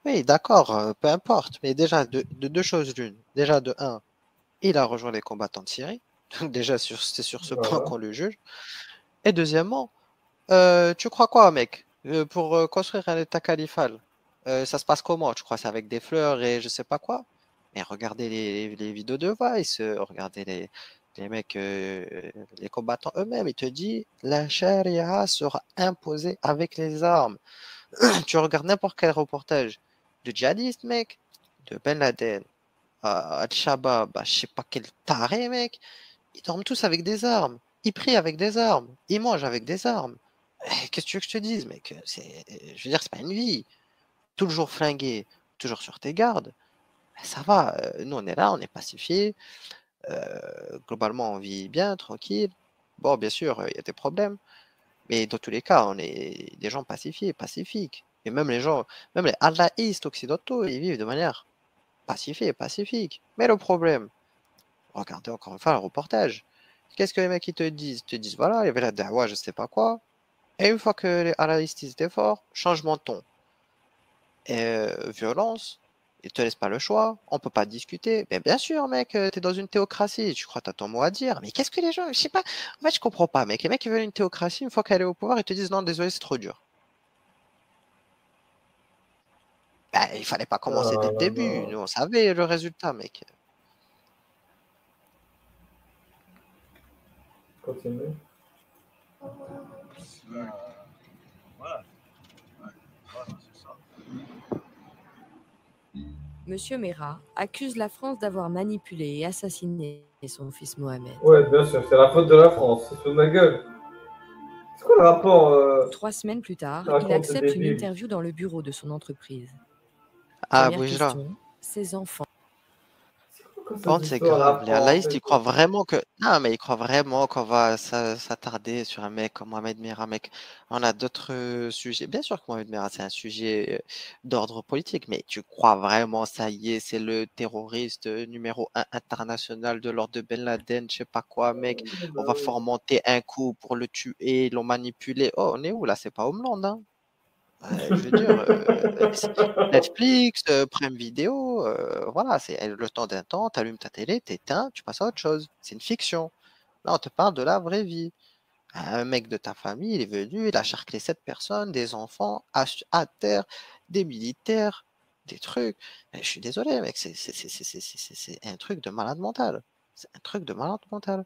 Oui, d'accord, peu importe. Mais déjà, de deux choses l'une. Déjà, de un, il a rejoint les combattants de Syrie. Donc déjà, c'est sur ce point Voilà. qu'on le juge. Et deuxièmement, tu crois quoi, mec? Pour construire un État califal, ça se passe comment? Tu crois c'est avec des fleurs et je sais pas quoi? Mais regardez les vidéos de Vice, regardez les mecs, les combattants eux-mêmes. Ils te disent la charia sera imposée avec les armes. Tu regardes n'importe quel reportage de djihadistes, mec, de Ben Laden, Al-Shabaab, je sais pas quel taré, mec. Ils dorment tous avec des armes. Ils prient avec des armes. Ils mangent avec des armes. Qu'est-ce que tu veux que je te dise, mec? Je veux dire, c'est pas une vie. Toujours flingué, toujours sur tes gardes. Ça va, nous on est là, on est pacifiés. Globalement, on vit bien, tranquille. Bon, bien sûr, il y a des problèmes. Mais dans tous les cas, on est des gens pacifiés, pacifiques. Et même les gens, même les allahistes occidentaux, ils vivent de manière pacifiée, pacifique. Mais le problème, regardez encore une fois le reportage. Qu'est-ce que les mecs ils te disent? Ils te disent, voilà, il y avait la dawa, je sais pas quoi. Et une fois que les allahistes ils étaient forts, changement de ton. Et violence, ils te laissent pas le choix, on peut pas discuter. Mais bien sûr, mec, t'es dans une théocratie, tu crois que t'as ton mot à dire. Mais qu'est-ce que les gens, je sais pas, en fait, je comprends pas, mec. Les mecs, ils veulent une théocratie, une fois qu'elle est au pouvoir, ils te disent non, désolé, c'est trop dur. Bah, il fallait pas commencer dès le début, nous on savait le résultat, mec. Continue. Monsieur Mera accuse la France d'avoir manipulé et assassiné son fils Mohamed. Ouais, bien sûr, c'est la faute de la France, c'est de ma gueule. C'est quoi le rapport 3 semaines plus tard, raconte il accepte une débile. interview dans le bureau de son entreprise. Ah, Première Boujra. question, ses enfants. Par contre, c'est grave. Les allahistes, ils croient vraiment que. Non, mais ils croient vraiment qu'on va s'attarder sur un mec comme Mohamed Merah, mec. On a d'autres sujets. Bien sûr que Mohamed Merah, c'est un sujet d'ordre politique, mais tu crois vraiment, ça y est, c'est le terroriste numéro 1 international de l'ordre de Ben Laden, je sais pas quoi, mec. On va fomenter un coup pour le tuer, l'ont manipulé. Oh, on est où là? C'est pas Homeland, hein? Je veux dire, Netflix, Prime Video, voilà, c'est le temps d'un temps, tu allumes ta télé, t'éteins, tu passes à autre chose. C'est une fiction. Là, on te parle de la vraie vie. Un mec de ta famille, il est venu, il a charclé 7 personnes, des enfants, à terre, des militaires, des trucs. Je suis désolé, mec, c'est un truc de malade mental. C'est un truc de malade mental.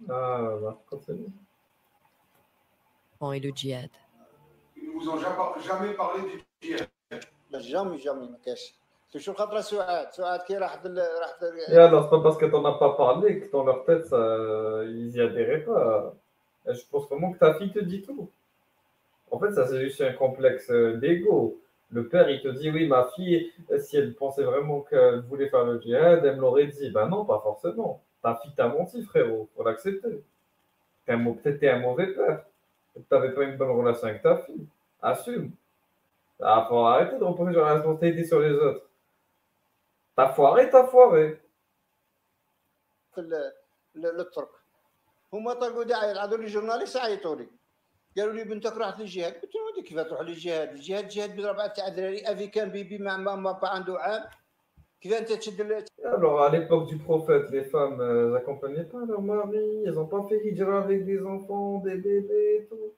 Ah, bah, continue. Et le djihad. Ils ne vous ont jamais parlé du djihad. jamais ما كاش toujours خاطر سعاد كي راح Et alors, c'est pas parce que t'en as pas parlé que dans leur tête, ils y adhéraient pas. Et je pense vraiment que ta fille te dit tout. En fait, ça, c'est juste un complexe d'ego. Le père, il te dit, oui, ma fille, si elle pensait vraiment qu'elle voulait faire le djihad, elle me l'aurait dit. Ben non, pas forcément. Ta fille t'a menti, frérot. Faut l'accepter. Peut-être t'es un mauvais père. Peut-être t'avais pas une bonne relation avec ta fille. Assume. Ah, faut arrêter de reposer la responsabilité sur les autres. T'as foiré, t'as foiré. للترك هما طلقوا داعي عادوا لي جورناليست عيطوا لي قالوا لي بنتك راحت للجهاد قلت لهم هذيك كيف تروح للجهاد الجهاد بضربه تاع دراري افي كان بيبي مع ماما با عنده عام كيف انت تشد Alors, à l'époque du prophète, les femmes n'accompagnaient pas leur mari, elles n'ont pas fait hijra avec des enfants, des bébés et tout.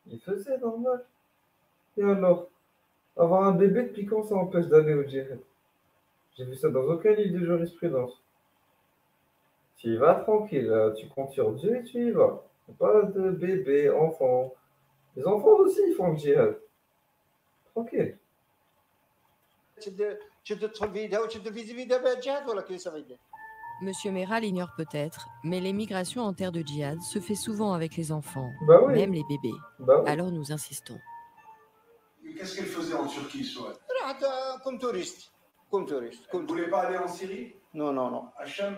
Ils faisaient normal. Et alors, avoir un bébé, depuis quand ça empêche d'aller au djihad? J'ai vu ça dans aucun livre de jurisprudence. Tu y vas tranquille, tu comptes sur Dieu et tu y vas. Pas de bébé, enfant. Les enfants aussi, ils font le djihad. Tranquille. Monsieur Meral ignore peut-être, mais l'émigration en terre de djihad se fait souvent avec les enfants, Bah oui. même les bébés. Bah oui. Alors nous insistons. Qu'est-ce qu'elle faisait en Turquie, Souad? comme touriste comme touriste Vous ne voulez pas aller en Syrie? non Hacham?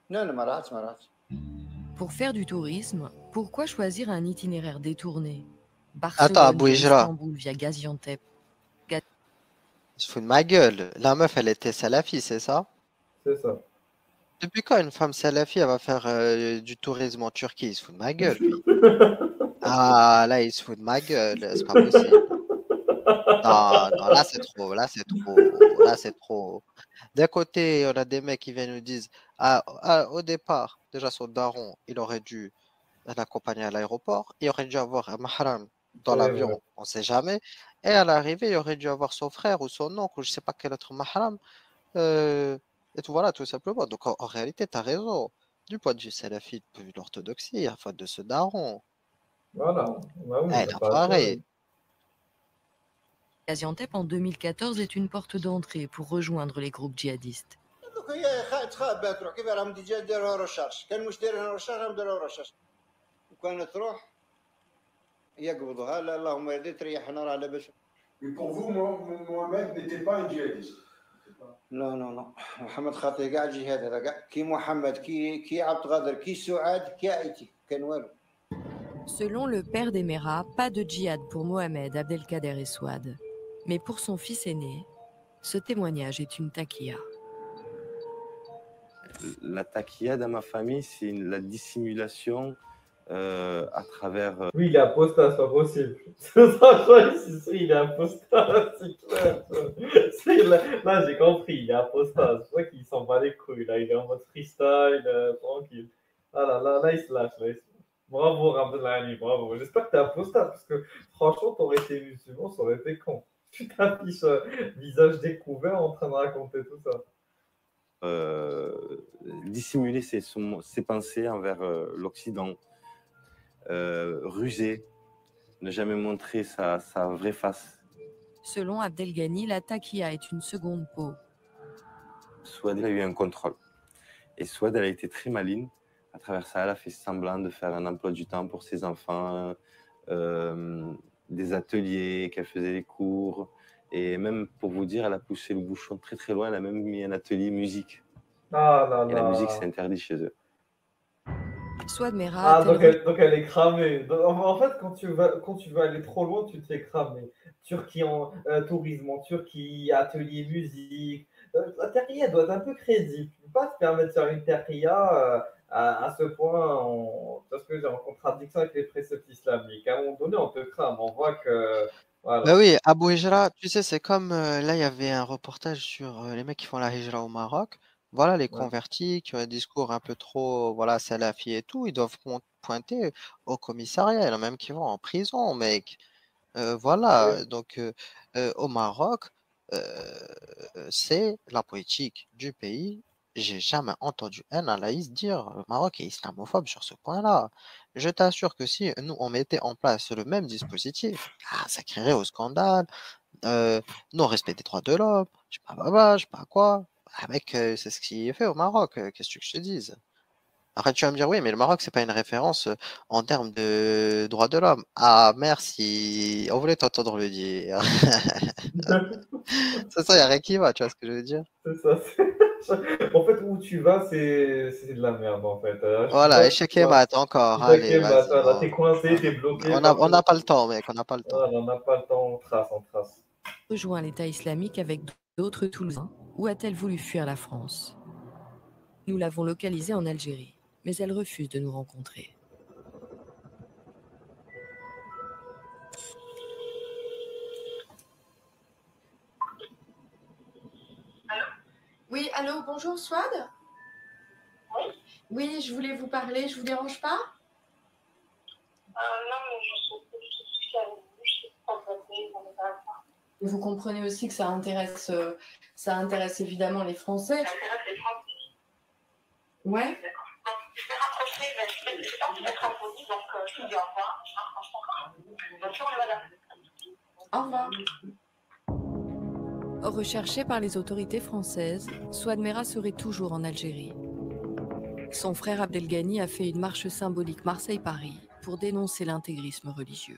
non مرات Pour faire du tourisme, pourquoi choisir un itinéraire détourné? Attends, Abou Barcelone, Hijra. Istanbul via Gaziantep. Il se fout de ma gueule. La meuf, elle était salafi, c'est ça? C'est ça. Depuis quand une femme salafi, elle va faire du tourisme en Turquie? Il se fout de ma gueule, lui. Ah, là, il se fout de ma gueule. C'est pas possible. Non, non, là, c'est trop. Là, c'est trop. Là, c'est trop. D'un côté, on a des mecs qui viennent nous dire, au départ, déjà, son daron, il aurait dû l'accompagner à l'aéroport. Il aurait dû avoir un mahram dans Ouais, l'avion, ouais. on ne sait jamais. Et à l'arrivée, il aurait dû avoir son frère ou son oncle ou je ne sais pas quel autre mahram. Et tout, voilà, tout simplement. Donc, en réalité, tu as raison. Du point de vue salafite, du point de vue de l'orthodoxie, il y a faute de ce daron. Voilà. Bah oui, Elle t'as a pas foiré. Gaziantep en 2014 est une porte d'entrée pour rejoindre les groupes djihadistes. دوك هي تخاف تروح كيف راهم ديروها رشاش كان مش دايرين رشاش راهم داروها رشاش وكانت تروح يقبضوها لا اللهم يرضي تريحنا راه لاباس. Mais pour vous, Mohamed n'était pas un djihadiste. non محمد خاطي كاع الجهاد هذا كاع كي محمد كي عبد القادر كي سعاد كي ايتي كان والو. Selon le père d'Emera, pas de djihad pour Mohamed, Abdelkader et Souad. Mais pour son fils aîné, ce témoignage est une taquilla. La taquilla dans ma famille, c'est la dissimulation à travers. Oui, il est apostat, c'est pas possible. Il est apostat, c'est clair. Là, j'ai compris, il est apostat. C'est vrai qu'il s'en bat les couilles. Là, il est en mode freestyle, tranquille. Ah là, il se lâche. Là, Bravo, Ramdalani, bravo. J'espère que t'es apostat, parce que franchement, t'aurais été musulman, ça aurait été con. Tu t'affiches visage découvert en train de raconter tout ça. Dissimuler ses pensées envers l'Occident, ruser, ne jamais montrer sa vraie face. Selon Abdelghani, la taquilla est une seconde peau. Souad, il a eu un contrôle. Et Souad, elle a été très maligne. À travers ça, elle a fait semblant de faire un emploi du temps pour ses enfants, des ateliers, qu'elle faisait des cours. Et même, pour vous dire, elle a poussé le bouchon très très loin. Elle a même mis un atelier musique. Ah là là. Et la musique, c'est interdit chez eux. Souad Mera. Ah, donc elle est cramée. En fait, quand tu vas aller trop loin, tu te fais cramer. Turquie en tourisme en Turquie, atelier musique. La taquilla doit être un peu crédible. Tu ne peux pas te permettre de faire une taquilla à ce point, parce que j'ai en contradiction avec les préceptes islamiques. À un moment donné, on te crame. On voit que. Voilà. Bah oui, Abou Hijra, tu sais, c'est comme là, il y avait un reportage sur les mecs qui font la hijra au Maroc. Voilà, les convertis qui ont un discours un peu trop, voilà, salafi et tout, ils doivent pointés au commissariat. Il y en a même qui vont en prison, mec. Voilà, donc au Maroc, c'est la politique du pays. J'ai jamais entendu un analyste dire le Maroc est islamophobe sur ce point-là. Je t'assure que si nous, on mettait en place le même dispositif, ça créerait au scandale, non-respect des droits de l'homme, je sais pas, je sais pas quoi. Mec, c'est ce qui est fait au Maroc, qu'est-ce que je te dise? Après, tu vas me dire, oui, mais le Maroc, c'est pas une référence en termes de droits de l'homme. Ah, merci. On voulait t'entendre le dire. C'est ça, il n'y a rien qui va, tu vois ce que je veux dire? C'est ça. En fait, où tu vas, c'est de la merde, en fait. Voilà, échec et mat encore. Échec Allez, et mat, vas-y. voilà, t'es coincé, t'es bloqué. On n'a pas le temps, mec, on n'a pas le temps. Voilà, on n'a pas le temps, on trace. Rejoint l'État islamique avec d'autres Toulousains ou a-t-elle voulu fuir la France? Nous l'avons localisée en Algérie, mais elle refuse de nous rencontrer. Oui, allô, bonjour, Swad? Oui, je voulais vous parler, je vous dérange pas? Non, mais je sais pas du tout ce qu'il y a avec vous, je sais pas quoi dire, on est pas là. Vous comprenez aussi que ça intéresse évidemment les Français. Ça intéresse les Français. Ouais. D'accord. Donc, je vais rapprocher, je vais être en pause, donc je vous dis au revoir. Bonne journée, madame. Au revoir. Recherché par les autorités françaises, Souad Merah serait toujours en Algérie. Son frère Abdelghani a fait une marche symbolique Marseille-Paris pour dénoncer l'intégrisme religieux.